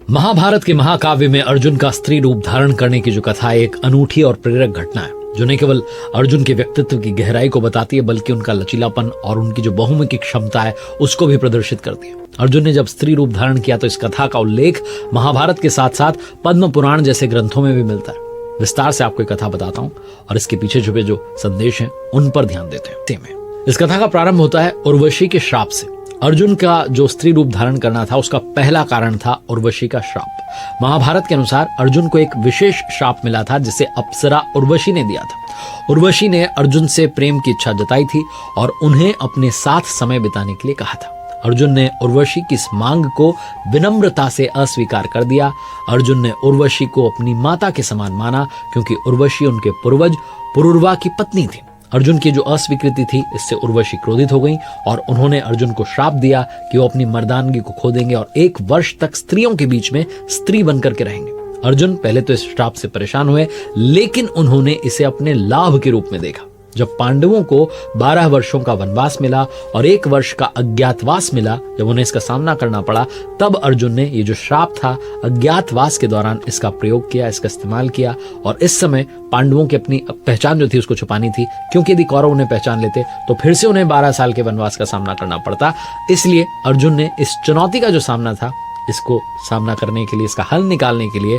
महाभारत के महाकाव्य में अर्जुन का स्त्री रूप धारण करने की जो कथा है, एक अनूठी और प्रेरक घटना है जो न केवल अर्जुन के व्यक्तित्व की गहराई को बताती है बल्कि उनका लचीलापन और उनकी जो बहुमुखी क्षमता है उसको भी प्रदर्शित करती है। अर्जुन ने जब स्त्री रूप धारण किया तो इस कथा का उल्लेख महाभारत के साथ साथ पद्म पुराण जैसे ग्रंथों में भी मिलता है। विस्तार से आपको एक कथा बताता हूँ और इसके पीछे छुपे जो संदेश हैं उन पर ध्यान देते हैं। इस कथा का प्रारंभ होता है उर्वशी के श्राप से। अर्जुन का जो स्त्री रूप धारण करना था उसका पहला कारण था उर्वशी का श्राप। महाभारत के अनुसार अर्जुन को एक विशेष श्राप मिला था जिसे अप्सरा उर्वशी ने दिया था। उर्वशी ने अर्जुन से प्रेम की इच्छा जताई थी और उन्हें अपने साथ समय बिताने के लिए कहा था। अर्जुन ने उर्वशी की इस मांग को विनम्रता से अस्वीकार कर दिया। अर्जुन ने उर्वशी को अपनी माता के समान माना क्योंकि उर्वशी उनके पूर्वज पुरुरवा की पत्नी थी। अर्जुन की जो अस्वीकृति थी इससे उर्वशी क्रोधित हो गई और उन्होंने अर्जुन को श्राप दिया कि वो अपनी मर्दानगी को खो देंगे और 1 वर्ष तक स्त्रियों के बीच में स्त्री बनकर के रहेंगे। अर्जुन पहले तो इस श्राप से परेशान हुए लेकिन उन्होंने इसे अपने लाभ के रूप में देखा। जब पांडवों को 12 वर्षों का वनवास मिला और 1 वर्ष का अज्ञातवास मिला, जब उन्हें इसका सामना करना पड़ा, तब अर्जुन ने ये जो श्राप था अज्ञातवास के दौरान इसका प्रयोग किया, इसका इस्तेमाल किया। और इस समय पांडवों की अपनी पहचान जो थी उसको छुपानी थी क्योंकि यदि कौरव उन्हें पहचान लेते तो फिर से उन्हें 12 साल के वनवास का सामना करना पड़ता। इसलिए अर्जुन ने इस चुनौती का जो सामना था इसको सामना करने के लिए, इसका हल निकालने के लिए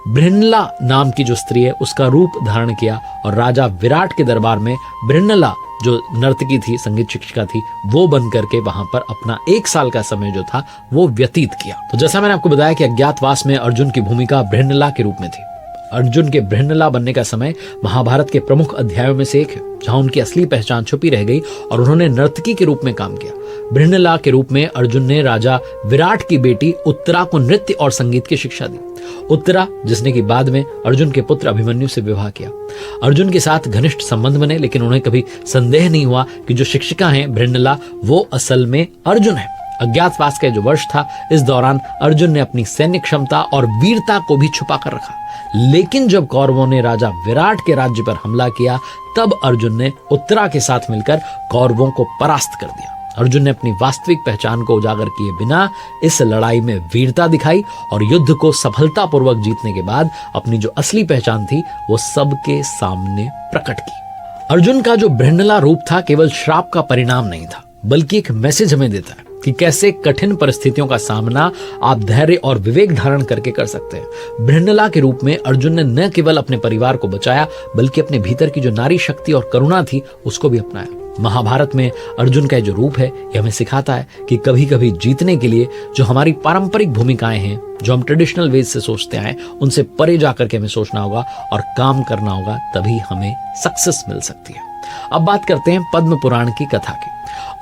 बृहन्नला नाम की जो स्त्री है उसका रूप धारण किया और राजा विराट के दरबार में बृहन्नला जो नर्तकी थी, संगीत शिक्षिका थी, वो बन करके वहां पर अपना 1 साल का समय जो था वो व्यतीत किया। तो जैसा मैंने आपको बताया कि अज्ञातवास में अर्जुन की भूमिका बृहन्नला के रूप में थी। अर्जुन के बृहन्नला बनने का समय महाभारत के प्रमुख अध्यायों में से एक है जहां उनकी असली पहचान छुपी रह गई और उन्होंने नर्तकी के रूप में काम किया। बृहन्नला के रूप में अर्जुन ने राजा विराट की बेटी उत्तरा को नृत्य और संगीत की शिक्षा दी। उत्तरा जिसने कि बाद में अर्जुन के पुत्र अभिमन्यु से विवाह किया। अर्जुन के साथ घनिष्ठ संबंध बने लेकिन उन्हें कभी संदेह नहीं हुआ कि जो शिक्षिका हैं बृहन्नला वो असल में अर्जुन है। अज्ञातवास का जो वर्ष था इस दौरान अर्जुन ने अपनी सैन्य क्षमता और वीरता को भी छुपा कर रखा। लेकिन जब कौरवों ने राजा विराट के राज्य पर हमला किया तब अर्जुन ने उत्तरा के साथ मिलकर कौरवों को परास्त कर दिया। अर्जुन ने अपनी वास्तविक पहचान को उजागर किए बिना इस लड़ाई में वीरता दिखाई और युद्ध को सफलतापूर्वक जीतने के बाद अपनी जो असली पहचान थी वो सबके सामने प्रकट की। अर्जुन का जो बृहन्नला रूप था केवल श्राप का परिणाम नहीं था बल्कि एक मैसेज हमें देता है कि कैसे कठिन परिस्थितियों का सामना आप धैर्य और विवेक धारण करके कर सकते हैं। बृहन्नला के रूप में अर्जुन ने न केवल अपने परिवार को बचाया बल्कि अपने भीतर की जो नारी शक्ति और करुणा थी उसको भी अपनाया। महाभारत में अर्जुन का जो रूप है ये हमें सिखाता है कि कभी कभी जीतने के लिए जो हमारी पारंपरिक भूमिकाएं हैं, जो हम ट्रेडिशनल वेज से सोचते हैं, उनसे परे जाकर के हमें सोचना होगा और काम करना होगा, तभी हमें सक्सेस मिल सकती है। अब बात करते हैं पद्म पुराण की कथा की।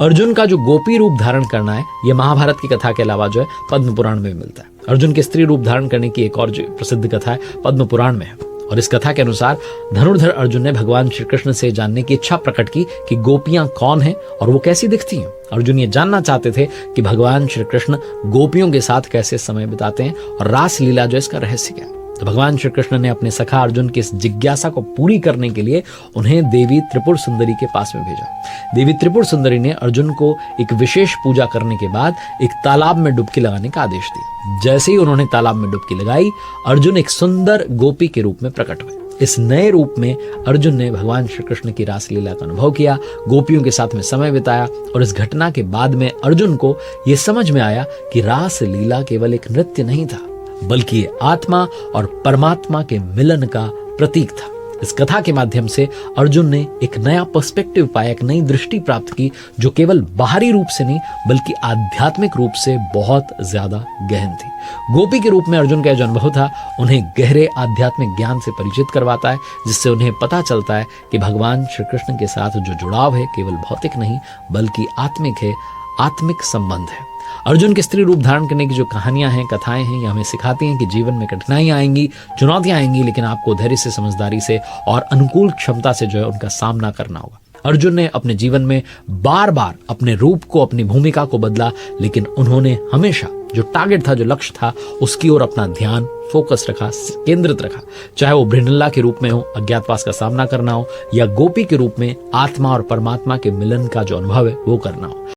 अर्जुन का जो गोपी रूप धारण करना है ये महाभारत की कथा के अलावा जो है पद्म पुराण में भी मिलता है। अर्जुन के स्त्री रूप धारण करने की एक और जो प्रसिद्ध कथा है पद्म पुराण में है और इस कथा के अनुसार धनुर्धर अर्जुन ने भगवान श्री कृष्ण से जानने की इच्छा प्रकट की कि गोपियां कौन हैं और वो कैसी दिखती हैं। अर्जुन ये जानना चाहते थे कि भगवान श्री कृष्ण गोपियों के साथ कैसे समय बिताते हैं और रास लीला जो इसका रहस्य क्या है। तो भगवान श्री कृष्ण ने अपने सखा अर्जुन की इस जिज्ञासा को पूरी करने के लिए उन्हें देवी त्रिपुर सुंदरी के पास में भेजा। देवी त्रिपुर सुंदरी ने अर्जुन को एक विशेष पूजा करने के बाद एक तालाब में डुबकी लगाने का आदेश दिया। जैसे ही उन्होंने तालाब में डुबकी लगाई अर्जुन एक सुंदर गोपी के रूप में प्रकट हुए। इस नए रूप में अर्जुन ने भगवान श्री कृष्ण की रासलीला का अनुभव किया, गोपियों के साथ में समय बिताया और इस घटना के बाद में अर्जुन को यह समझ में आया कि रासलीला केवल एक नृत्य नहीं था बल्कि ये आत्मा और परमात्मा के मिलन का प्रतीक था। इस कथा के माध्यम से अर्जुन ने एक नया पर्सपेक्टिव पाया, एक नई दृष्टि प्राप्त की जो केवल बाहरी रूप से नहीं बल्कि आध्यात्मिक रूप से बहुत ज्यादा गहन थी। गोपी के रूप में अर्जुन का जो अनुभव था उन्हें गहरे आध्यात्मिक ज्ञान से परिचित करवाता है जिससे उन्हें पता चलता है कि भगवान श्री कृष्ण के साथ जो जुड़ाव है केवल भौतिक नहीं बल्कि आत्मिक है, आत्मिक संबंध है। अर्जुन के स्त्री रूप धारण करने की जो कहानियां हैं, कथाएं हैं, ये हमें सिखाती हैं कि जीवन में कठिनाइयां आएंगी, चुनौतियां आएंगी, लेकिन आपको धैर्य से, समझदारी से और अनुकूल क्षमता से जो है उनका सामना करना होगा। अर्जुन ने अपने जीवन में बार बार अपने रूप को, अपनी भूमिका को बदला लेकिन उन्होंने हमेशा जो टारगेट था, जो लक्ष्य था, उसकी ओर अपना ध्यान फोकस रखा, केंद्रित रखा। चाहे वो बृहन्नला के रूप में हो, अज्ञातवास का सामना करना हो या गोपी के रूप में आत्मा और परमात्मा के मिलन का जो अनुभव है वो करना हो।